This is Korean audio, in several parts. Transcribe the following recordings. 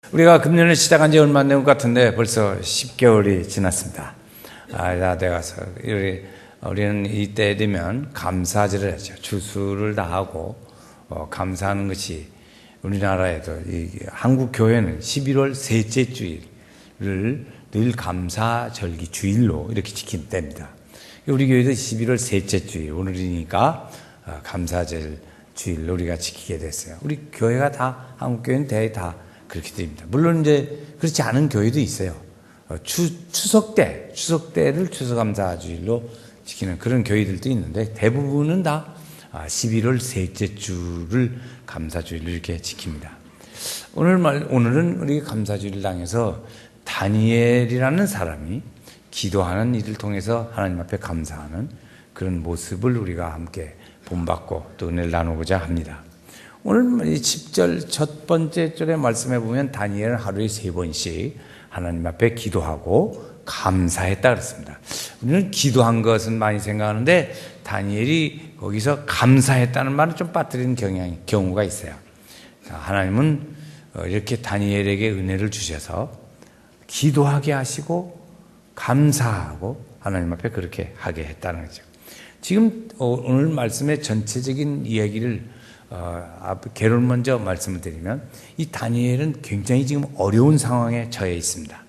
우리가 금년을 시작한 지 얼마 안 된 것 같은데 벌써 10개월이 지났습니다. 다 돼가서 우리는 이때 되면 감사절을 하죠. 추수를 다 하고 감사하는 것이 우리나라에도 한국 교회는 11월 셋째 주일을 늘 감사절기 주일로 이렇게 지키는 때입니다. 우리 교회도 11월 셋째 주일 오늘이니까 감사절 주일로 우리가 지키게 됐어요. 우리 교회가 다 한국 교회는 대개 다 그렇게 됩니다. 물론 이제 그렇지 않은 교회도 있어요. 추석 때를 추수감사주일로 지키는 그런 교회들도 있는데 대부분은 다 11월 셋째 주를 감사주일로 이렇게 지킵니다. 오늘은 우리 감사주일 당에서 다니엘이라는 사람이 기도하는 일을 통해서 하나님 앞에 감사하는 그런 모습을 우리가 함께 본받고 또 은혜를 나누고자 합니다. 오늘 이 10절 첫 번째 절에 말씀해 보면 다니엘은 하루에 3번씩 하나님 앞에 기도하고 감사했다 그랬습니다. 우리는 기도한 것은 많이 생각하는데 다니엘이 거기서 감사했다는 말을 좀 빠뜨리는 경우가 있어요. 하나님은 이렇게 다니엘에게 은혜를 주셔서 기도하게 하시고 감사하고 하나님 앞에 그렇게 하게 했다는 거죠. 지금 오늘 말씀의 전체적인 이야기를 개론 먼저 말씀을 드리면 이 다니엘은 굉장히 지금 어려운 상황에 처해 있습니다.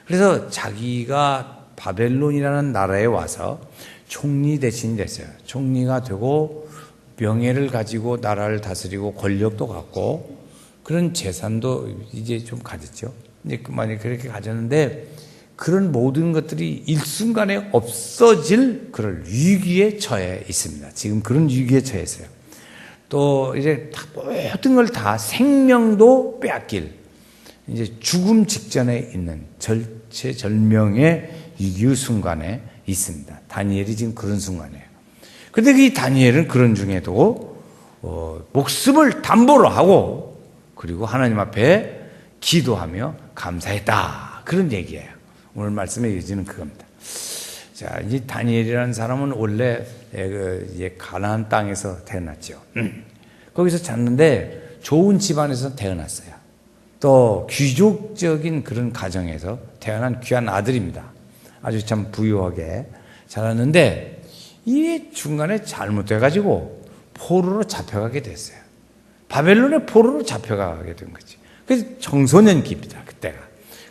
그래서 자기가 바벨론이라는 나라에 와서 총리 대신이 됐어요. 총리가 되고 명예를 가지고 나라를 다스리고 권력도 갖고 그런 재산도 이제 좀 가졌죠. 이제 그만이 그렇게 가졌는데 그런 모든 것들이 일순간에 없어질 그런 위기에 처해 있습니다. 지금 그런 위기에 처했어요. 또 이제 모든 걸 다 생명도 빼앗길 이제 죽음 직전에 있는 절체절명의 위기의 순간에 있습니다. 다니엘이 지금 그런 순간이에요. 그런데 이 다니엘은 그런 중에도 목숨을 담보로 하고 그리고 하나님 앞에 기도하며 감사했다 그런 얘기예요. 오늘 말씀의 요지는 그겁니다. 자, 이 다니엘이라는 사람은 원래 가나안 땅에서 태어났죠. 거기서 잤는데 좋은 집안에서 태어났어요. 또 귀족적인 그런 가정에서 태어난 귀한 아들입니다. 아주 참 부유하게 자랐는데 이 중간에 잘못돼가지고 포로로 잡혀가게 됐어요. 바벨론의 포로로 잡혀가게 된 거지. 그래서 청소년기입니다. 그때가.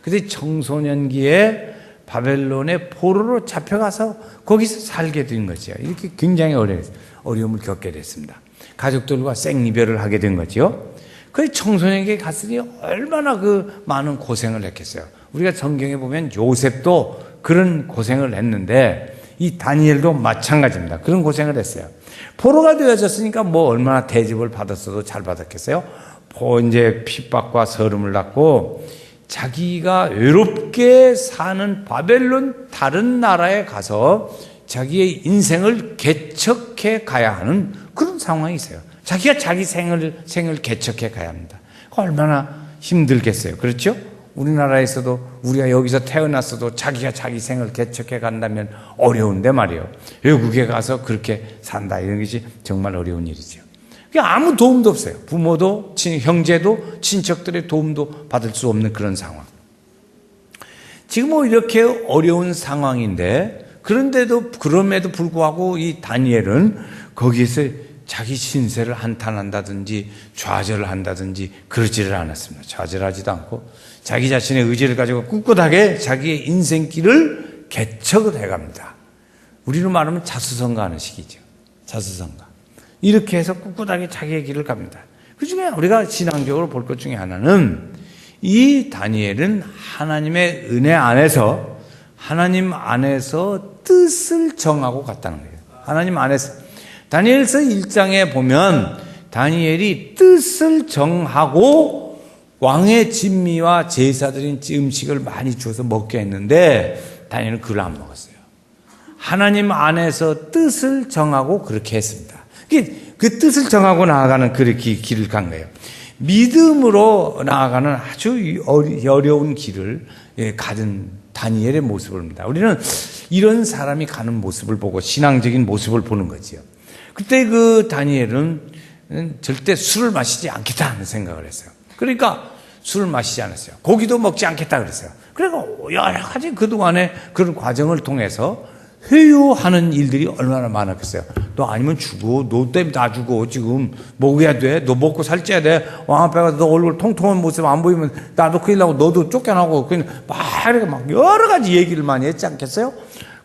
그래서 청소년기에 바벨론의 포로로 잡혀가서 거기서 살게 된 거죠. 이렇게 굉장히 어려움을 겪게 됐습니다. 가족들과 생이별을 하게 된 거죠. 그 청소년기에 갔으니 얼마나 그 많은 고생을 했겠어요. 우리가 성경에 보면 요셉도 그런 고생을 했는데 이 다니엘도 마찬가지입니다. 그런 고생을 했어요. 포로가 되어졌으니까 뭐 얼마나 대접을 받았어도 잘 받았겠어요. 이제 핍박과 서름을 받고 자기가 외롭게 사는 바벨론 다른 나라에 가서 자기의 인생을 개척해 가야 하는 그런 상황이 있어요. 자기가 자기 생을 개척해 가야 합니다. 얼마나 힘들겠어요. 그렇죠? 우리나라에서도 우리가 여기서 태어났어도 자기가 자기 생을 개척해 간다면 어려운데 말이에요. 외국에 가서 그렇게 산다 이런 것이 정말 어려운 일이죠. 아무 도움도 없어요. 부모도 형제도 친척들의 도움도 받을 수 없는 그런 상황. 지금 이렇게 어려운 상황인데 그럼에도 불구하고 이 다니엘은 거기에서 자기 신세를 한탄한다든지 좌절을 한다든지 그러지를 않았습니다. 좌절하지도 않고 자기 자신의 의지를 가지고 꿋꿋하게 자기의 인생길을 개척을 해갑니다. 우리로 말하면 자수성가하는 시기죠. 자수성가. 이렇게 해서 꿋꿋하게 자기의 길을 갑니다. 그 중에 우리가 신앙적으로 볼 것 중에 하나는 이 다니엘은 하나님의 은혜 안에서 하나님 안에서 뜻을 정하고 갔다는 거예요. 하나님 안에서. 다니엘서 1장에 보면 다니엘이 뜻을 정하고 왕의 진미와 제사드린 음식을 많이 주어서 먹게 했는데 다니엘은 그걸 안 먹었어요. 하나님 안에서 뜻을 정하고 그렇게 했습니다. 그 뜻을 정하고 나아가는 그 길을 간 거예요. 믿음으로 나아가는 아주 어려운 길을 가진 다니엘의 모습을 봅니다. 우리는 이런 사람이 가는 모습을 보고 신앙적인 모습을 보는 거지요. 그때 그 다니엘은 절대 술을 마시지 않겠다는 생각을 했어요. 그러니까 술을 마시지 않았어요. 고기도 먹지 않겠다 그랬어요. 그리고 여러 가지 그동안에 그런 과정을 통해서 회유하는 일들이 얼마나 많았겠어요. 너 아니면 죽어. 너 때문에 다 죽어. 지금 먹어야 돼. 너 먹고 살쪄야 돼. 왕 앞에 가서 너 얼굴 통통한 모습 안 보이면 나도 큰일 나고 너도 쫓겨나고 그냥 막 이렇게 막 여러 가지 얘기를 많이 했지 않겠어요?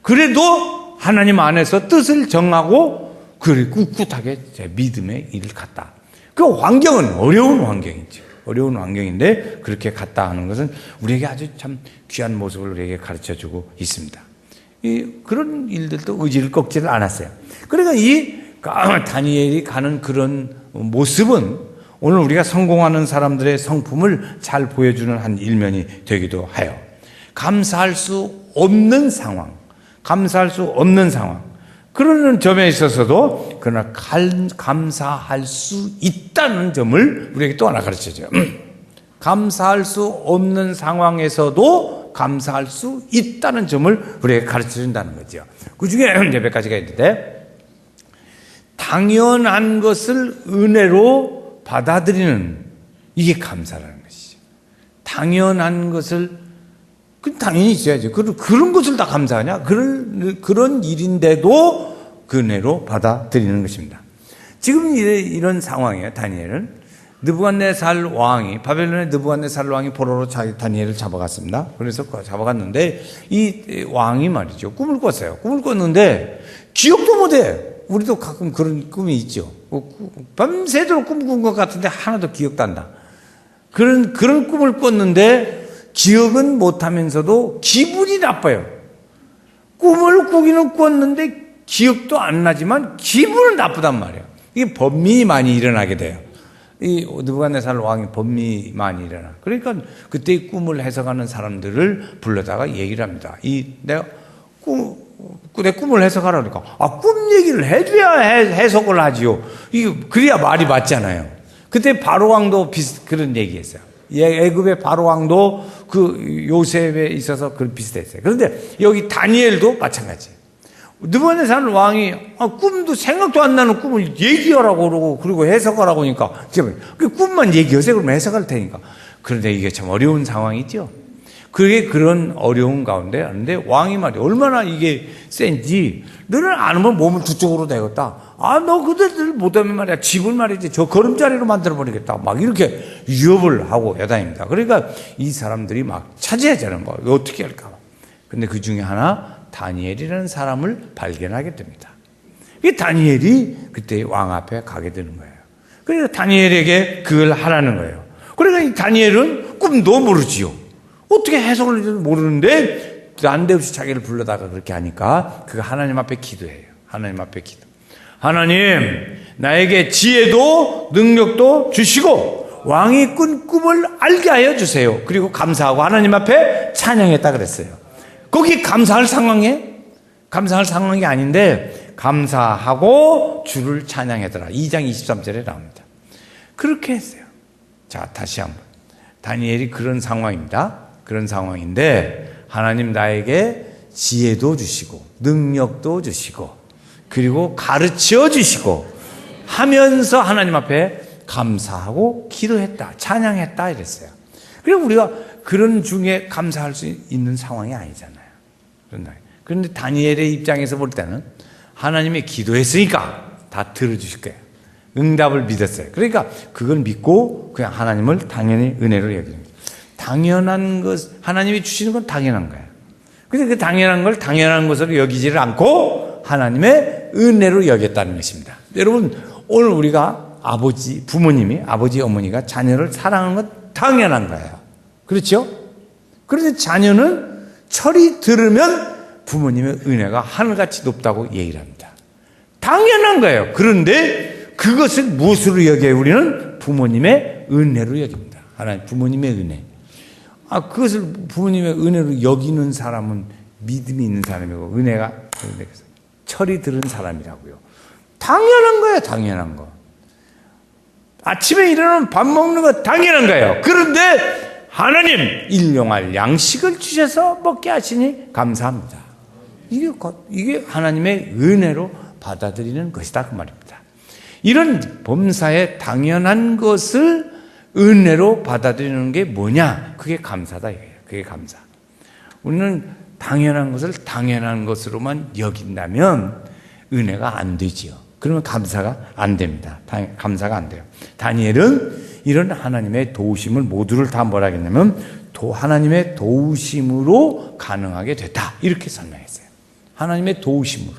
그래도 하나님 안에서 뜻을 정하고 그래 꿋꿋하게 믿음의 일을 갔다. 그 환경은 어려운 환경이죠. 어려운 환경인데 그렇게 갔다 하는 것은 우리에게 아주 참 귀한 모습을 우리에게 가르쳐주고 있습니다. 그런 일들도 의지를 꺾지를 않았어요. 그러니까 이 다니엘이 가는 그런 모습은 오늘 우리가 성공하는 사람들의 성품을 잘 보여주는 한 일면이 되기도 해요. 감사할 수 없는 상황, 감사할 수 없는 상황. 그러는 점에 있어서도 그러나 감사할 수 있다는 점을 우리에게 또 하나 가르쳐줘요. 감사할 수 없는 상황에서도 감사할 수 있다는 점을 우리에게 가르쳐준다는 거죠. 그 중에 몇 가지가 있는데, 당연한 것을 은혜로 받아들이는 이게 감사라는 것이죠. 당연한 것을 당연히 있어야죠. 그런 것을 다 감사하냐? 그런 일인데도 그 은혜로 받아들이는 것입니다. 지금 이런 상황이에요. 다니엘은 느부갓네살 왕이, 바벨론의 느부갓네살 왕이 포로로 다니엘을 잡아갔습니다. 그래서 잡아갔는데 이 왕이 말이죠, 꿈을 꿨어요. 꿈을 꿨는데 기억도 못해. 우리도 가끔 그런 꿈이 있죠. 밤새도록 꿈 꾼 것 같은데 하나도 기억도 안 나. 그런 꿈을 꿨는데 기억은 못하면서도 기분이 나빠요. 꿈을 꾸기는 꿨는데 기억도 안 나지만 기분은 나쁘단 말이에요. 이게 범민이 많이 일어나게 돼요. 이 느부갓네살 왕이 범민이 많이 일어나. 그러니까 그때 꿈을 해석하는 사람들을 불러다가 얘기를 합니다. 내가 내 꿈을 해석하라 그러니까, 꿈 얘기를 해줘야 해석을 하지요. 그래야 말이 맞잖아요. 그때 바로 왕도 그런 얘기했어요. 애굽의 바로 왕도 그 요셉에 있어서 그 비슷했어요. 그런데 여기 다니엘도 마찬가지예요. 느부갓네살 왕이 꿈도 생각도 안 나는 꿈을 얘기하라고 그러고 그리고 해석하라고 하니까 그 꿈만 얘기하세요. 그러면 해석할 테니까. 그런데 이게 참 어려운 상황이죠. 그게 그런 어려운 가운데 하는데 왕이 말이야, 얼마나 이게 센지 너는 안 하면 몸을 두 쪽으로 내겠다. 너 그들 못하면 말이야 집을 말이지 저 걸음자리로 만들어 버리겠다. 막 이렇게 위협을 하고 야단입니다. 그러니까 이 사람들이 막 차지하자는 거예요. 어떻게 할까. 근데 그 중에 하나 다니엘이라는 사람을 발견하게 됩니다. 이 다니엘이 그때 왕 앞에 가게 되는 거예요. 그래서 다니엘에게 그걸 하라는 거예요. 그러니까 이 다니엘은 꿈도 모르지요. 어떻게 해석을 할지도 모르는데 난데없이 자기를 불러다가 그렇게 하니까 그가 하나님 앞에 기도해요. 하나님 앞에 기도. 하나님, 나에게 지혜도 능력도 주시고 왕이 꾼 꿈을 알게 하여 주세요. 그리고 감사하고 하나님 앞에 찬양했다 그랬어요. 거기 감사할 상황이 아닌데 감사하고 주를 찬양하더라. 2장 23절에 나옵니다. 그렇게 했어요. 자, 다시 한번. 다니엘이 그런 상황입니다. 그런 상황인데 하나님 나에게 지혜도 주시고 능력도 주시고 그리고 가르쳐 주시고 하면서 하나님 앞에 감사하고 기도했다. 찬양했다 이랬어요. 그리고 우리가 그런 중에 감사할 수 있는 상황이 아니잖아요. 그런데 다니엘의 입장에서 볼 때는 하나님이 기도했으니까 다 들어주실 거예요. 응답을 믿었어요. 그러니까 그걸 믿고 그냥 하나님을 당연히 은혜로 여깁니다. 당연한 것, 하나님이 주시는 건 당연한 거예요. 그래서 그 당연한 걸 당연한 것으로 여기지를 않고 하나님의 은혜로 여겼다는 것입니다. 여러분, 오늘 우리가 부모님이, 아버지, 어머니가 자녀를 사랑하는 건 당연한 거예요. 그렇죠? 그런데 자녀는 철이 들으면 부모님의 은혜가 하늘같이 높다고 얘기를 합니다. 당연한 거예요. 그런데 그것을 무엇으로 여겨요? 우리는 부모님의 은혜로 여깁니다. 하나님, 부모님의 은혜. 그것을 부모님의 은혜로 여기는 사람은 믿음이 있는 사람이고 은혜가 철이 들은 사람이라고요. 당연한 거예요. 당연한 거. 아침에 일어나면 밥 먹는 거 당연한 거예요. 그런데 하나님 일용할 양식을 주셔서 먹게 하시니 감사합니다. 이게 하나님의 은혜로 받아들이는 것이다 그 말입니다. 이런 범사에 당연한 것을 은혜로 받아들이는 게 뭐냐? 그게 감사다 이거예요. 그게 감사. 우리는 당연한 것을 당연한 것으로만 여긴다면 은혜가 안 되지요. 그러면 감사가 안 됩니다. 감사가 안 돼요. 다니엘은 이런 하나님의 도우심을 모두를 다 뭐라 하겠냐면 하나님의 도우심으로 가능하게 됐다. 이렇게 설명했어요. 하나님의 도우심으로.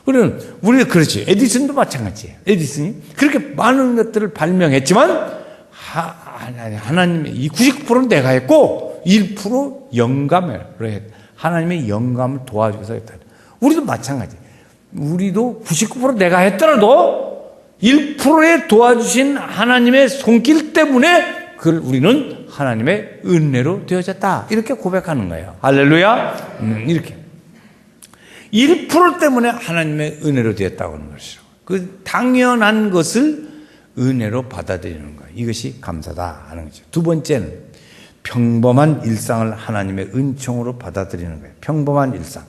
그러면 우리가 그렇지. 에디슨도 마찬가지예요. 에디슨이 그렇게 많은 것들을 발명했지만 하나님의 이 99%는 내가 했고 1% 영감을 했다. 하나님의 영감을 도와주셔서 했다. 우리도 마찬가지. 우리도 99% 내가 했더라도 1%의 도와주신 하나님의 손길 때문에 그걸 우리는 하나님의 은혜로 되어졌다. 이렇게 고백하는 거예요. 할렐루야. 이렇게 1% 때문에 하나님의 은혜로 되었다고 하는 것이죠. 그 당연한 것을 은혜로 받아들이는 거예요. 이것이 감사다 하는 거죠. 두 번째는 평범한 일상을 하나님의 은총으로 받아들이는 거예요. 평범한 일상.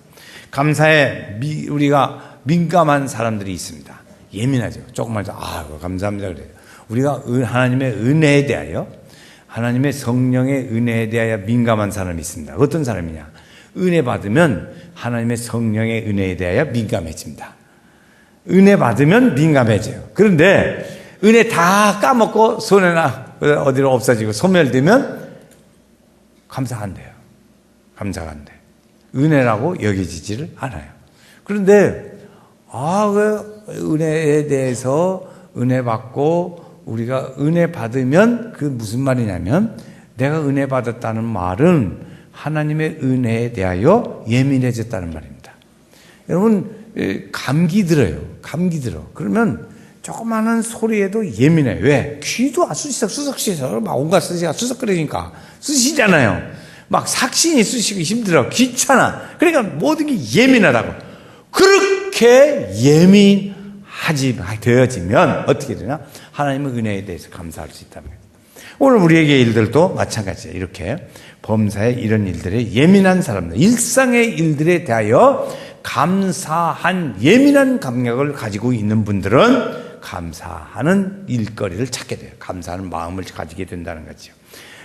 감사에 우리가 민감한 사람들이 있습니다. 예민하죠. 조금만 더 감사합니다 그래요. 우리가 하나님의 은혜에 대하여 하나님의 성령의 은혜에 대하여 민감한 사람이 있습니다. 어떤 사람이냐? 은혜 받으면 하나님의 성령의 은혜에 대하여 민감해집니다. 은혜 받으면 민감해져요. 그런데 은혜 다 까먹고 손에나 어디로 없어지고 소멸되면 감사가 안 돼요. 감사가 안 돼요. 은혜라고 여겨지지를 않아요. 그런데 은혜에 대해서 은혜 받고 우리가 은혜 받으면 그 무슨 말이냐면 내가 은혜 받았다는 말은 하나님의 은혜에 대하여 예민해졌다는 말입니다. 여러분 감기 들어요. 감기 들어. 그러면 조그마한 소리에도 예민해. 왜? 귀도 수석 쑤셔. 막 온갖 수시가 수석거리니까 쑤시잖아요. 막 삭신이 쑤시기 힘들어. 귀찮아. 그러니까 모든 게 예민하다고. 그렇게 예민하지 되어지면 어떻게 되나? 하나님의 은혜에 대해서 감사할 수 있다는 거예요. 오늘 우리에게 일들도 마찬가지예요. 이렇게 범사의 이런 일들에 예민한 사람들, 일상의 일들에 대하여 감사한 예민한 감각을 가지고 있는 분들은 감사하는 일거리를 찾게 돼요. 감사하는 마음을 가지게 된다는 거죠.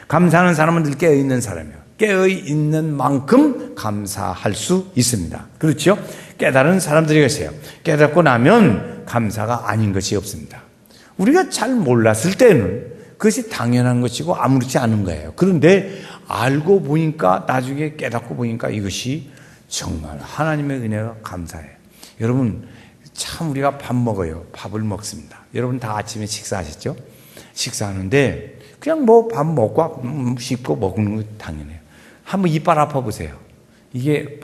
감사하는 사람은 늘 깨어있는 사람이에요. 깨어있는 만큼 감사할 수 있습니다. 그렇죠? 깨달은 사람들이 계세요. 깨닫고 나면 감사가 아닌 것이 없습니다. 우리가 잘 몰랐을 때는 그것이 당연한 것이고 아무렇지 않은 거예요. 그런데 알고 보니까 나중에 깨닫고 보니까 이것이 정말 하나님의 은혜가 감사해요. 여러분 참 우리가 밥 먹어요. 밥을 먹습니다. 여러분 다 아침에 식사하셨죠? 식사하는데 그냥 뭐 밥 먹고 씹고 먹는 거 당연해요. 한번 이빨 아파보세요. 이게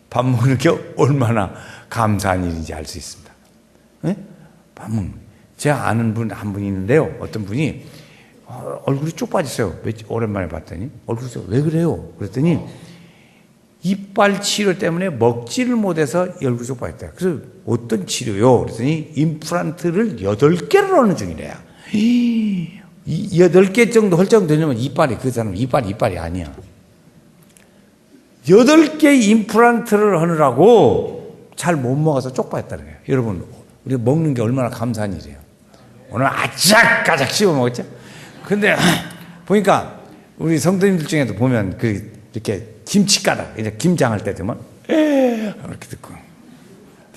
밥 먹는 게 얼마나 감사한 일인지 알 수 있습니다. 네? 밥 먹는. 제가 아는 분 한 분이 있는데요. 어떤 분이 얼굴이 쭉 빠졌어요. 오랜만에 봤더니 얼굴이 왜 그래요? 그랬더니 이빨 치료 때문에 먹지를 못해서 얼굴이 쭉 빠졌대요. 그래서 어떤 치료요? 그랬더니 임플란트를 8개를 하는 중이래요. 8개 정도 할 정도 되면 이빨이 그 사람 이빨이 아니야. 8개 임플란트를 하느라고 잘 못 먹어서 쪽팔렸다는 거예요. 여러분, 우리가 먹는 게 얼마나 감사한 일이에요. 오늘 아작아작 씹어 먹었죠? 근데 보니까 우리 성도님들 중에도 보면 이렇게 김치가락, 이제 김장할 때 되면 이렇게 듣고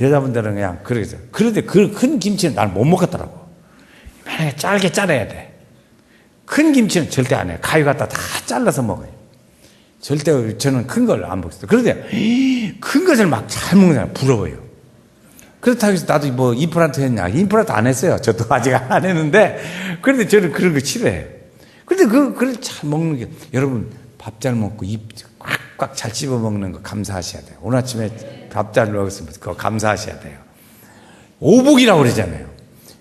여자분들은 그냥 그러겠어요. 그런데 그 큰 김치는 난 못 먹겠더라고. 만약에 짧게 자르야 돼. 큰 김치는 절대 안 해요. 가위 갖다 다 잘라서 먹어요. 절대 저는 큰 걸 안 먹었어요. 그런데 큰 것을 막 잘 먹는 사람 부러워요. 그렇다고 해서 나도 뭐 임플란트 했냐? 임플란트 안 했어요. 저도 아직 안 했는데. 그런데 저는 그런 거 싫어해요. 그런데 그걸 잘 먹는 게, 여러분, 밥 잘 먹고 입 꽉꽉 잘 씹어 먹는 거 감사하셔야 돼요. 오늘 아침에 밥 잘 먹었으면 그거 감사하셔야 돼요. 오복이라고 그러잖아요.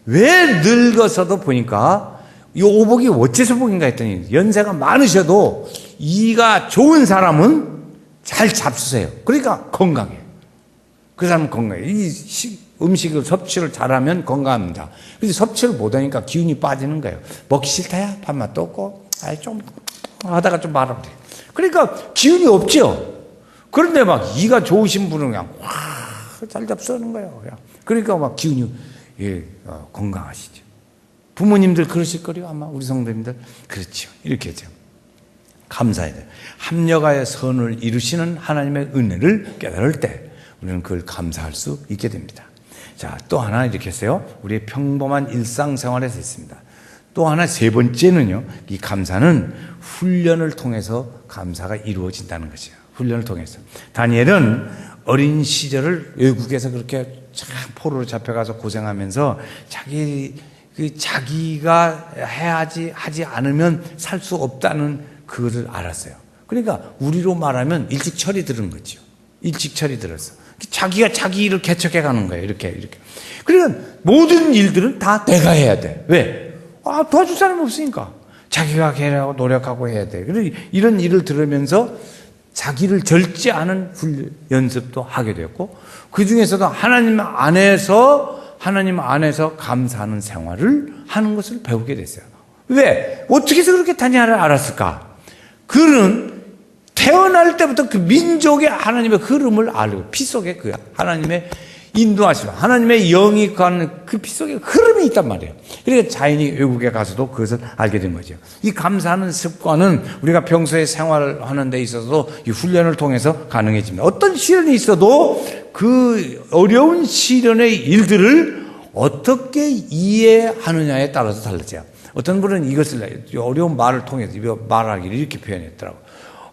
왜 늙어서도 보니까 이 오복이 어째서 복인가 했더니 연세가 많으셔도 이가 좋은 사람은 잘 잡수세요. 그러니까 건강해요. 그 사람은 건강해요. 이 음식을 섭취를 잘하면 건강합니다. 그래서 섭취를 못하니까 기운이 빠지는 거예요. 먹기 싫다야? 밥맛 또 없고 좀 하다가 좀 말아버려. 그러니까 기운이 없죠. 그런데 막 이가 좋으신 분은 그냥 잘 잡수는 거예요. 그냥. 그러니까 막 기운이 건강하시죠. 부모님들 그러실 거요 아마 우리 성도님들. 그렇죠. 이렇게 하죠. 감사해야 돼요. 합력하여 선을 이루시는 하나님의 은혜를 깨달을 때 우리는 그걸 감사할 수 있게 됩니다. 자, 또 하나 이렇게 했어요. 우리의 평범한 일상생활에서 있습니다. 또 하나 세 번째는요, 이 감사는 훈련을 통해서 감사가 이루어진다는 것이에요. 훈련을 통해서. 다니엘은 어린 시절을 외국에서 그렇게 참 포로로 잡혀가서 고생하면서 자기가 하지 않으면 살 수 없다는 그것을 알았어요. 그러니까 우리로 말하면 일찍 철이 들은 거죠. 일찍 철이 들었어. 자기가 자기 일을 개척해 가는 거예요. 이렇게. 그러니까 모든 일들은 다 내가 해야 돼. 왜? 도와줄 사람이 없으니까. 자기가 해라고 노력하고 해야 돼. 그래서 이런 일을 들으면서 자기를 절제하는 연습도 하게 되었고, 그 중에서도 하나님 안에서 감사하는 생활을 하는 것을 배우게 됐어요. 왜? 어떻게 해서 그렇게 다니엘을 알았을까? 그는 태어날 때부터 그 민족의 하나님의 흐름을 알고, 피 속에 그 하나님의 인도하심, 하나님의 영이 가는 그 피 속에 흐름이 있단 말이에요. 그러니까 자연히 외국에 가서도 그것을 알게 된 거죠. 이 감사하는 습관은 우리가 평소에 생활하는 데 있어서도 이 훈련을 통해서 가능해집니다. 어떤 시련이 있어도 그 어려운 시련의 일들을 어떻게 이해하느냐에 따라서 달라져요. 어떤 분은 이것을 어려운 말을 통해서 말하기를 이렇게 표현했더라고요.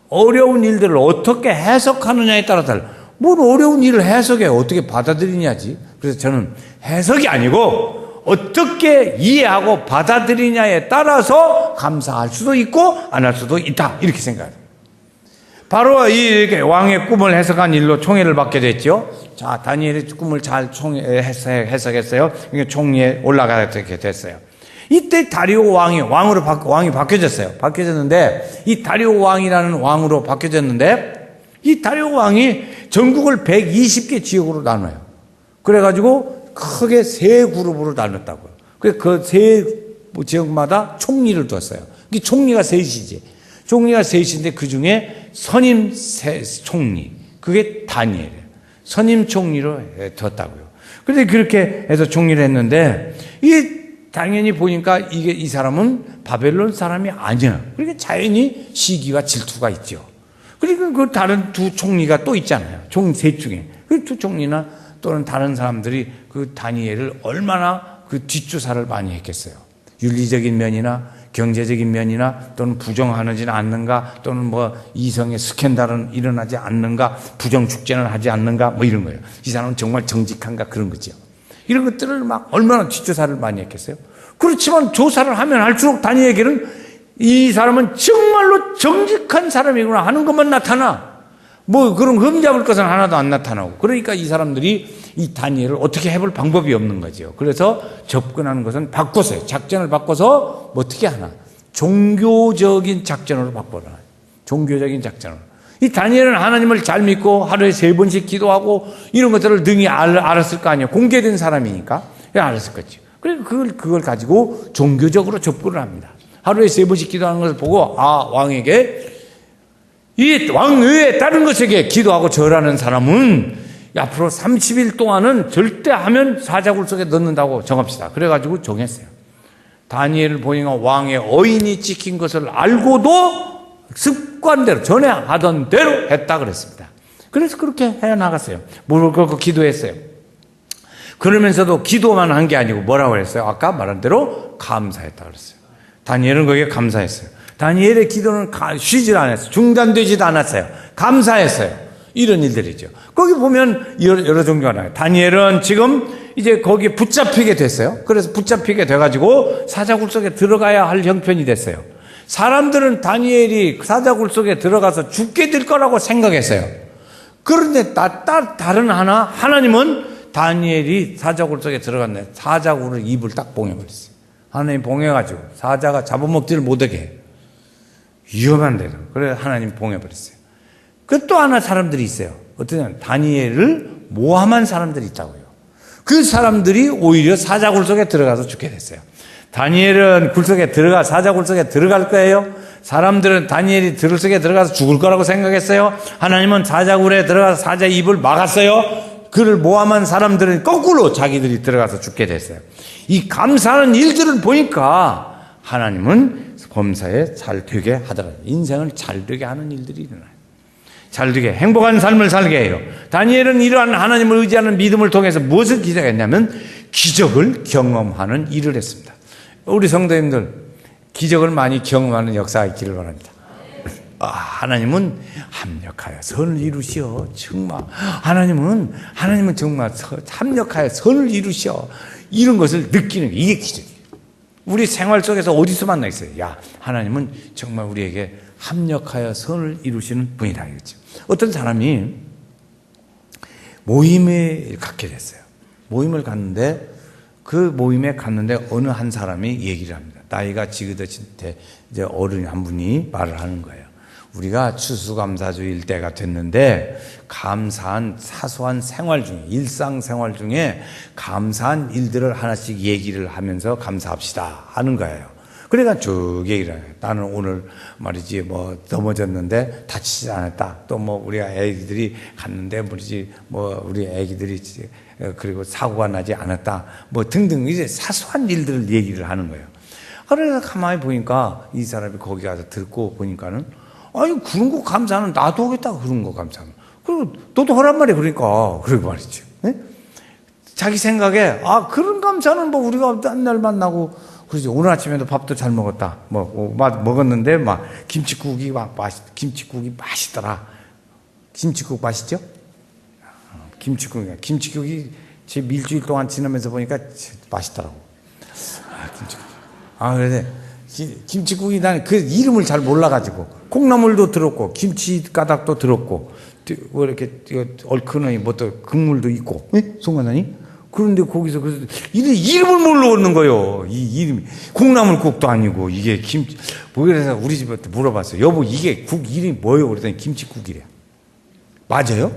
어려운 일들을 어떻게 해석하느냐에 따라 달라요. 뭘 어려운 일을 해석해 어떻게 받아들이냐지. 그래서 저는 해석이 아니고 어떻게 이해하고 받아들이냐에 따라서 감사할 수도 있고 안 할 수도 있다, 이렇게 생각합니다. 바로 이렇게 왕의 꿈을 해석한 일로 총애를 받게 됐죠. 자, 다니엘의 꿈을 잘 해석했어요. 총리에 올라가게 됐어요. 이때 다리오 왕이 바뀌어졌어요. 바뀌어졌는데, 이 다리오 왕이라는 왕으로 바뀌어졌는데, 이 다리오 왕이 전국을 120개 지역으로 나눠요. 그래가지고 크게 세 그룹으로 나눴다고요. 그 세 지역마다 총리를 뒀어요. 이 총리가 셋이지. 총리가 셋인데 그 중에 선임 총리, 그게 다니엘이에요. 선임 총리로 뒀다고요. 그런데 그렇게 해서 총리를 했는데, 당연히 보니까 이 사람은 바벨론 사람이 아니야. 그러니까 자연히 시기와 질투가 있죠. 그리고 그 다른 두 총리가 또 있잖아요. 셋 중에. 그 두 총리나 또는 다른 사람들이 그 다니엘을 얼마나 그 뒷조사를 많이 했겠어요. 윤리적인 면이나 경제적인 면이나 또는 부정하지 않는가, 또는 뭐 이성의 스캔들은 일어나지 않는가, 부정 축제는 하지 않는가, 뭐 이런 거예요. 이 사람은 정말 정직한가, 그런 거죠. 이런 것들을 막 얼마나 뒷조사를 많이 했겠어요. 그렇지만 조사를 하면 할수록 다니엘에게는 이 사람은 정말로 정직한 사람이구나 하는 것만 나타나. 뭐 그런 흠잡을 것은 하나도 안 나타나고. 그러니까 이 사람들이 이 다니엘을 어떻게 해볼 방법이 없는 거죠. 그래서 접근하는 것은 바꿨어요. 작전을 바꿔서 뭐 어떻게 하나. 종교적인 작전으로 바꿔라. 종교적인 작전으로. 이 다니엘은 하나님을 잘 믿고 하루에 3번씩 기도하고 이런 것들을 능히 알았을 거 아니에요. 공개된 사람이니까. 알았을 거죠. 그래서 그걸 가지고 종교적으로 접근을 합니다. 하루에 3번씩 기도하는 것을 보고, 왕에게, 이 왕 외에 다른 것에게 기도하고 절하는 사람은 앞으로 30일 동안은 절대 하면 사자굴 속에 넣는다고 정합시다. 그래가지고 정했어요. 다니엘을 보니까 왕의 어인이 찍힌 것을 알고도 습관대로, 전에 하던 대로 했다 그랬습니다. 그래서 그렇게 해나갔어요. 무릎 꿇고 기도했어요. 그러면서도 기도만 한 게 아니고 뭐라고 그랬어요? 아까 말한 대로 감사했다 그랬어요. 다니엘은 거기에 감사했어요. 다니엘의 기도는 쉬질 않았어요. 중단되지도 않았어요. 감사했어요. 이런 일들이죠. 거기 보면 여러 종류가 나와요. 다니엘은 지금 이제 거기에 붙잡히게 됐어요. 그래서 붙잡히게 돼가지고 사자굴 속에 들어가야 할 형편이 됐어요. 사람들은 다니엘이 사자굴 속에 들어가서 죽게 될 거라고 생각했어요. 그런데 다른 하나님은 다니엘이 사자굴 속에 들어갔는데 사자굴을 입을 딱 봉해버렸어요. 하나님 봉해가지고 사자가 잡아먹지를 못하게 해요. 위험한 데로. 그래서 하나님 봉해버렸어요. 그 또 하나 사람들이 있어요. 어떠냐, 다니엘을 모함한 사람들이 있다고요. 그 사람들이 오히려 사자굴 속에 들어가서 죽게 됐어요. 다니엘은 사자굴 속에 들어갈 거예요. 사람들은 다니엘이 들을 속에 들어가서 죽을 거라고 생각했어요. 하나님은 사자굴에 들어가서 사자 입을 막았어요. 그를 모함한 사람들은 거꾸로 자기들이 들어가서 죽게 됐어요. 이 감사하는 일들을 보니까 하나님은 범사에 잘 되게 하더라고요. 인생을 잘 되게 하는 일들이 일어나요. 잘 되게 행복한 삶을 살게 해요. 다니엘은 이러한 하나님을 의지하는 믿음을 통해서 무엇을 기적했냐면 기적을 경험하는 일을 했습니다. 우리 성도님들 기적을 많이 경험하는 역사가 있기를 바랍니다. 하나님은 합력하여 선을 이루시어 정말 하나님은 정말 합력하여 선을 이루시어 이런 것을 느끼는 게 이게 기적이에요. 우리 생활 속에서 어디서 만나 있어요? 야, 하나님은 정말 우리에게 합력하여 선을 이루시는 분이다 이거죠. 어떤 사람이 모임을 갖게 됐어요. 모임을 갔는데 그 모임에 갔는데 어느 한 사람이 얘기를 합니다. 나이가 지긋하신 때 이제 어른 한 분이 말을 하는 거예요. 우리가 추수감사주일 때가 됐는데 감사한 사소한 생활 중에 일상생활 중에 감사한 일들을 하나씩 얘기를 하면서 감사합시다 하는 거예요. 그러니까 쭉 얘기를 해요. 나는 오늘 말이지 뭐 넘어졌는데 다치지 않았다. 또 뭐 우리가 애기들이 갔는데 말이지 뭐 우리 애기들이 그리고 사고가 나지 않았다. 뭐 등등 이제 사소한 일들을 얘기를 하는 거예요. 그래서 가만히 보니까 이 사람이 거기 가서 듣고 보니까는 아니 그런 거 감사는 나도 하겠다 그런 거 감사는. 그리고 너도 하란 말이야 그러니까 그러고 말이지. 네? 자기 생각에 그런 감사는 뭐 우리가 딴 날 만나고 그러지. 오늘 아침에도 밥도 잘 먹었다. 먹었는데 막 김치국이 김치국이 맛있더라. 김치국 맛있죠? 김치국이 제 일주일 동안 지나면서 보니까 맛있더라고. 김치국. 그래. 김치국이 나는 그 이름을 잘 몰라가지고 콩나물도 들었고 김치 가닥도 들었고 뭐 이렇게 얼큰하니 뭐또 국물도 있고, 송관장님? 그런데 거기서 그래서 이름을 모르는 거예요. 이 이름이 콩나물국도 아니고 이게 김치. 그래서 우리 집한테 물어봤어요. 여보 이게 국 이름이 뭐예요? 그랬더니 김치국이래. 맞아요?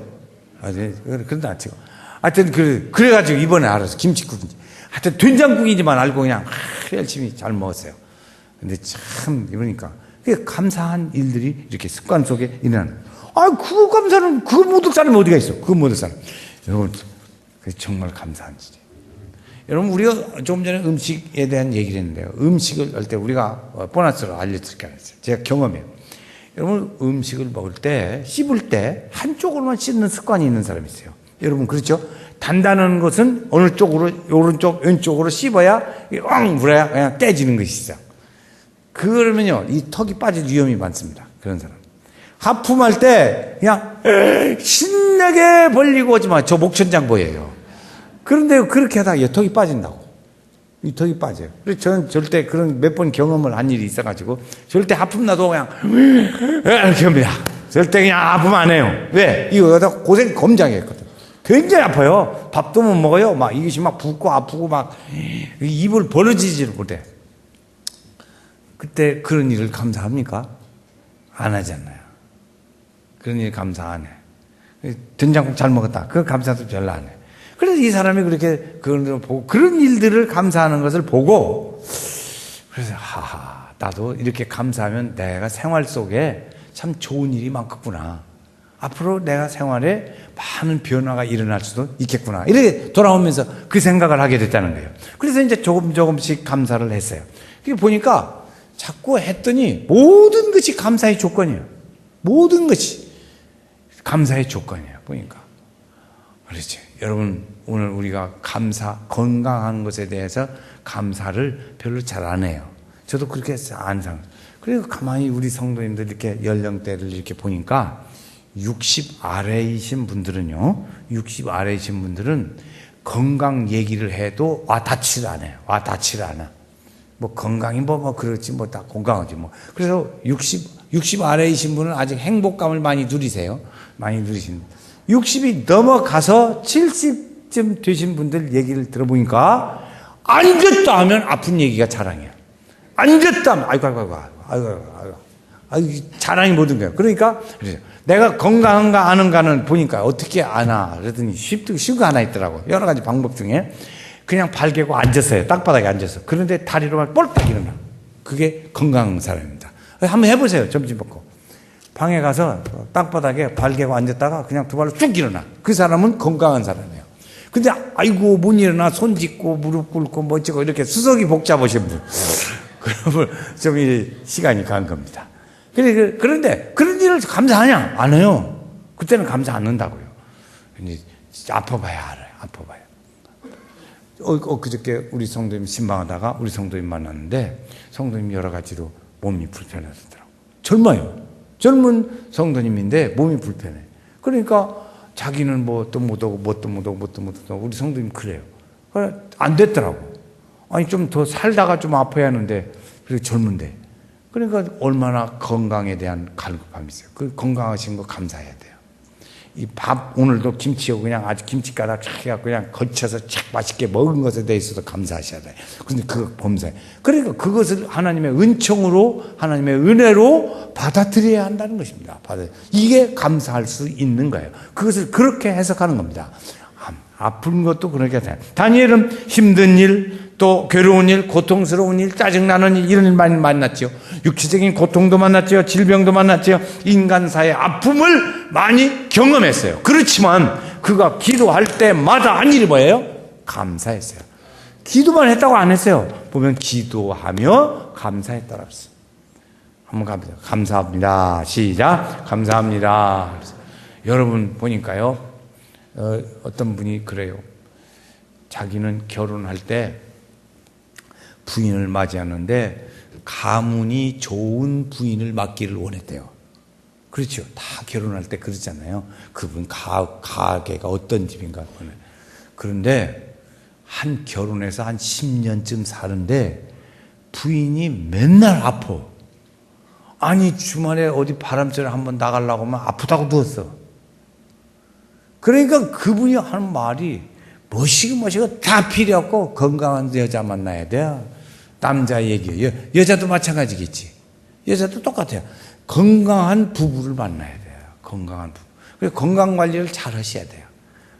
그런데 안 치고. 하여튼 그래가지고 이번에 알아서 김치국인지. 하여튼 된장국이지만 알고 그냥 열심히 잘 먹었어요. 근데 참 그러니까 감사한 일들이 이렇게 습관 속에 일어나는. 그거 감사는 그거 못 할 사람이 어디가 있어? 그거 못 할 사람. 여러분 정말 감사한 일이에요. 여러분 우리가 조금 전에 음식에 대한 얘기를 했는데요. 음식을 할 때 우리가 보너스로 알려드릴 게 하나 있어요. 제가 경험해요. 여러분 음식을 먹을 때 씹을 때 한쪽으로만 씹는 습관이 있는 사람이 있어요. 여러분 그렇죠? 단단한 것은 어느 쪽으로 오른쪽 왼쪽으로 씹어야 물어야 그냥 깨지는 것이 있어. 그러면요 이 턱이 빠질 위험이 많습니다. 그런 사람 하품할 때 그냥 신나게 벌리고 오지 마. 저 목천장 보여요. 그런데 그렇게 하다가 이 턱이 빠진다고. 이 턱이 빠져요. 그래서 저는 절대 그런 몇 번 경험을 한 일이 있어가지고 절대 하품 나도 그냥 이렇게 합니다. 절대 그냥 하품 안 해요. 왜? 이거 고생 검장이 했거든. 굉장히 아파요. 밥도 못 먹어요. 막 이것이 막 붓고 아프고 막 입을 벌어지지를 못해. 그때 그런 일을 감사합니까? 안 하잖아요. 그런 일 감사 안 해. 된장국 잘 먹었다. 그 감사도 별로 안 해. 그래서 이 사람이 그렇게 그런 걸 보고 그런 일들을 감사하는 것을 보고 그래서 나도 이렇게 감사하면 내가 생활 속에 참 좋은 일이 많겠구나. 앞으로 내가 생활에 많은 변화가 일어날 수도 있겠구나. 이렇게 돌아오면서 그 생각을 하게 됐다는 거예요. 그래서 이제 조금씩 감사를 했어요. 그게 보니까 자꾸 했더니 모든 것이 감사의 조건이에요. 모든 것이 감사의 조건이에요. 보니까. 그렇죠. 여러분, 오늘 우리가 건강한 것에 대해서 감사를 별로 잘 안 해요. 저도 그렇게 안 상. 그래서 가만히 우리 성도님들 이렇게 연령대를 이렇게 보니까 60 아래이신 분들은요, 60 아래이신 분들은 건강 얘기를 해도 다치를 안 해요. 다치를 안 해. 뭐 건강이 그렇지 다 건강하지 뭐. 그래서 60 아래이신 분은 아직 행복감을 많이 누리세요. 많이 누리신. 60이 넘어가서 70쯤 되신 분들 얘기를 들어보니까 앉았다 하면 아픈 얘기가 자랑이야. 앉았다 하면 아이고 자랑이 모든 거예요. 그러니까 내가 건강한가 아는가는 보니까 어떻게 아나 그러더니 쉬운 하나 있더라고. 여러 가지 방법 중에 그냥 발 개고 앉았어요. 땅바닥에 앉아서. 그런데 다리로만 볼딱 일어나. 그게 건강한 사람입니다. 한번 해보세요. 점심 먹고. 방에 가서 땅바닥에 발 개고 앉았다가 그냥 두 발로 쭉 일어나. 그 사람은 건강한 사람이에요. 근데 아이고 못 일어나, 손 짚고 무릎 꿇고 뭐 어쩌고 이렇게 수석이 복잡하신 분. 그러면 좀 시간이 간 겁니다. 그런데 그런 일을 감사하냐? 안 해요. 그때는 감사 안 한다고요. 아파봐야 알아요. 아파봐야. 그저께 우리 성도님 신방하다가 우리 성도님 만났는데 성도님 여러 가지로 몸이 불편하더라고요. 젊어요. 젊은 성도님인데 몸이 불편해. 그러니까 자기는 뭣도 못하고 우리 성도님 그래요. 안 됐더라고. 아니 좀 더 살다가 좀 아파야 하는데 그리고 젊은데. 그러니까 얼마나 건강에 대한 갈급함이 있어요. 그 건강하신 거 감사해야 돼요. 이 밥 오늘도 김치하고 그냥 아주 김치가락 쫙 해갖고 그냥 걸쳐서 착 맛있게 먹은 것에 대해서도 감사하셔야 돼요. 그런데 그거 범사해. 그러니까 그것을 하나님의 은총으로 하나님의 은혜로 받아들여야 한다는 것입니다. 이게 감사할 수 있는 거예요. 그것을 그렇게 해석하는 겁니다. 아픈 것도 그렇게 돼요. 다니엘은 힘든 일, 또 괴로운 일, 고통스러운 일, 짜증나는 일 이런 일 많이 만났죠. 육체적인 고통도 만났죠. 질병도 만났죠. 인간사의 아픔을 많이 경험했어요. 그렇지만 그가 기도할 때마다 한 일이 뭐예요? 감사했어요. 기도만 했다고 안 했어요. 보면 기도하며 감사했다고 했어요. 한번 가보세요. 감사합니다. 시작. 감사합니다. 여러분 보니까요. 어떤 분이 그래요. 자기는 결혼할 때 부인을 맞이하는데 가문이 좋은 부인을 맞기를 원했대요. 그렇죠. 다 결혼할 때 그러잖아요. 그분 가게가 어떤 집인가. 그런데 한 결혼해서 한 10년쯤 사는데 부인이 맨날 아파. 아니 주말에 어디 바람쐬러 한번 나가려고 하면 아프다고 누웠어. 그러니까 그분이 하는 말이 뭐시고 다 필요 없고 건강한 여자 만나야 돼요. 남자 얘기예요. 여자도 마찬가지겠지. 여자도 똑같아요. 건강한 부부를 만나야 돼요. 건강한 부부. 그래서 건강 관리를 잘 하셔야 돼요.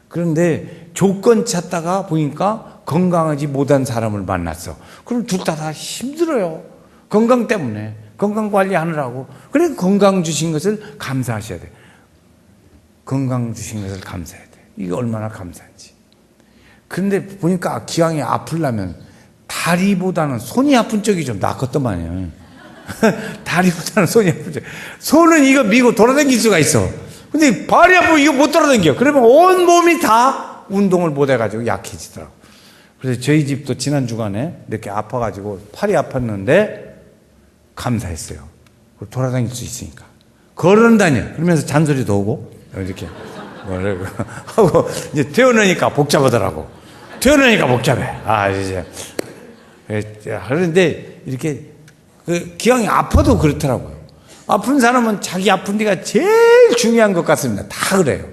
그런데 조건 찾다가 보니까 건강하지 못한 사람을 만났어. 그럼 둘 다 힘들어요. 건강 때문에. 건강 관리하느라고. 그래서 건강 주신 것을 감사하셔야 돼요. 건강 주신 것을 감사해야 돼요. 이게 얼마나 감사한지. 그런데 보니까 기왕에 아프려면 다리보다는 손이 아픈 쪽이 좀 낫겠더만요. 다리보다는 손이 아픈 쪽. 손은 이거 미고 돌아다닐 수가 있어. 근데 발이 아프면 이거 못 돌아다녀. 그러면 온 몸이 다 운동을 못 해가지고 약해지더라고. 그래서 저희 집도 지난 주간에 이렇게 아파가지고 팔이 아팠는데 감사했어요. 돌아다닐 수 있으니까. 걸어다녀. 그러면서 잔소리도 오고 이렇게 뭐라고 하고 이제 태어나니까 복잡하더라고. 태어나니까 복잡해. 이제 그런데 이렇게 그 기왕이 아파도 그렇더라고요. 아픈 사람은 자기 아픈 데가 제일 중요한 것 같습니다. 다 그래요.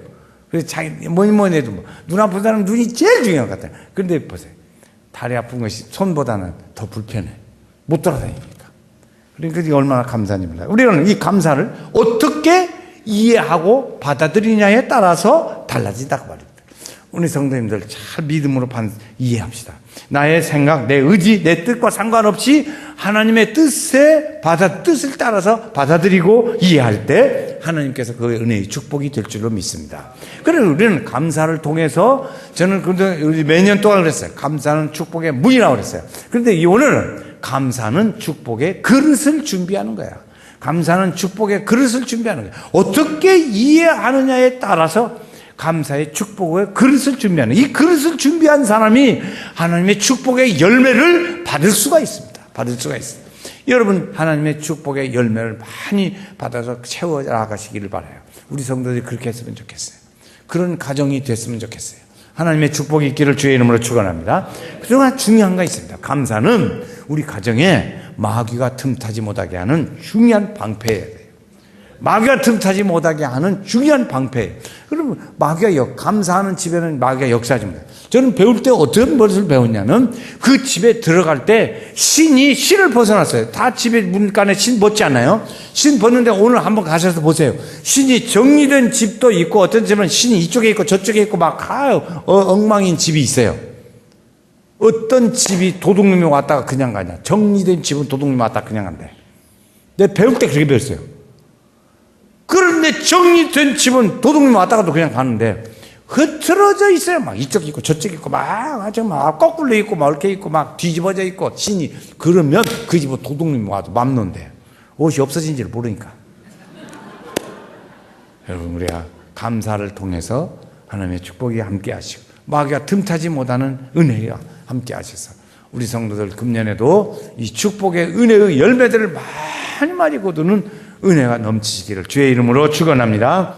그래서 자기 뭐니 해도 눈 아픈 사람은 눈이 제일 중요한 것 같아요. 그런데 보세요. 다리 아픈 것이 손보다는 더 불편해. 못 돌아다니니까. 그러니까 이게 얼마나 감사한지 몰라요. 우리는 이 감사를 어떻게 이해하고 받아들이냐에 따라서 달라진다고 말입니다. 우리 성도님들 잘 믿음으로 이해합시다. 나의 생각, 내 의지, 내 뜻과 상관없이 하나님의 뜻을 따라서 받아들이고 이해할 때 하나님께서 그 은혜의 축복이 될 줄로 믿습니다. 그래서 우리는 감사를 통해서 저는 몇 년 동안 그랬어요. 감사는 축복의 문이라고 그랬어요. 그런데 오늘은 감사는 축복의 그릇을 준비하는 거야. 감사는 축복의 그릇을 준비하는 거예요. 어떻게 이해하느냐에 따라서 감사의 축복의 그릇을 준비하는, 이 그릇을 준비한 사람이 하나님의 축복의 열매를 받을 수가 있습니다. 받을 수가 있습니다. 여러분 하나님의 축복의 열매를 많이 받아서 채워 나가시기를 바라요. 우리 성도들이 그렇게 했으면 좋겠어요. 그런 가정이 됐으면 좋겠어요. 하나님의 축복이 있기를 주의 이름으로 축원합니다. 그동안 중요한 거 있습니다. 감사는 우리 가정에 마귀가 틈타지 못하게 하는 중요한 방패예요. 마귀가 틈타지 못하게 하는 중요한 방패예요. 그러면 감사하는 집에는 마귀가 역사하지 못해요. 저는 배울 때 어떤 것을 배웠냐면 그 집에 들어갈 때 신을 벗어났어요. 다 집에 문간에 신 벗지 않아요? 신 벗는데 오늘 한번 가셔서 보세요. 신이 정리된 집도 있고 어떤 집은 신이 이쪽에 있고 저쪽에 있고 막 엉망인 집이 있어요. 어떤 집이 도둑놈이 왔다가 그냥 가냐. 정리된 집은 도둑놈이 왔다가 그냥 간대. 내가 배울 때 그렇게 배웠어요. 그런데 정리된 집은 도둑님 왔다 가도 그냥 가는데 흐트러져 있어요. 막 이쪽 있고 저쪽 있고 막 거꾸로 있고 막 이렇게 있고 막 뒤집어져 있고 신이. 그러면 그 집은 도둑님 와도 맘논대. 옷이 없어진지를 모르니까. 여러분, 우리가 감사를 통해서 하나님의 축복이 함께 하시고 마귀가 틈타지 못하는 은혜가 함께 하셔서 우리 성도들 금년에도 이 축복의 은혜의 열매들을 많이 거두는 은혜가 넘치시기를 주의 이름으로 축원합니다.